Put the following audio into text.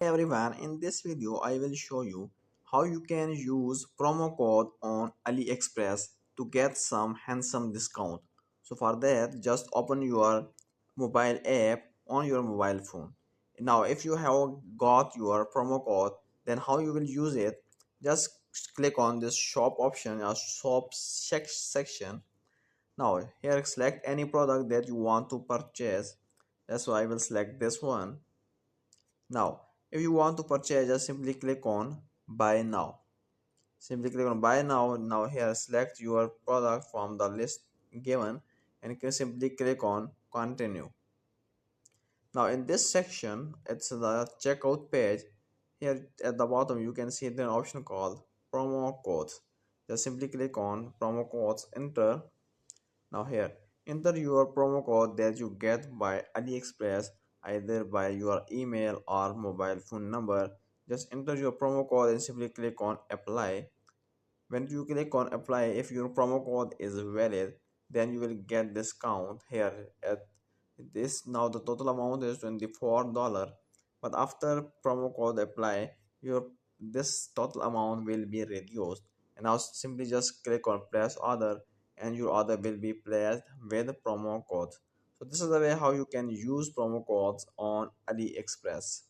Hey everyone, in this video I will show you how you can use promo code on AliExpress to get some handsome discount. So for that just open your mobile app on your mobile phone. Now if you have got your promo code, then how you will use it, just click on this shop option or shop section. Now here select any product that you want to purchase. That's why I will select this one. Now, if you want to purchase, just simply click on buy now. Simply click on buy now. Now here select your product from the list given and you can simply click on continue. Now in this section, it's the checkout page. Here at the bottom you can see the option called promo codes. Just simply click on promo codes, enter. Now here, enter your promo code that you get by AliExpress either by your email or mobile phone number. Just enter your promo code and simply click on apply. When you click on apply, if your promo code is valid, then you will get discount here at this. Now the total amount is $24, but after promo code apply, your this total amount will be reduced. And now simply just click on place order and your order will be placed with promo code. So this is the way how you can use promo codes on AliExpress.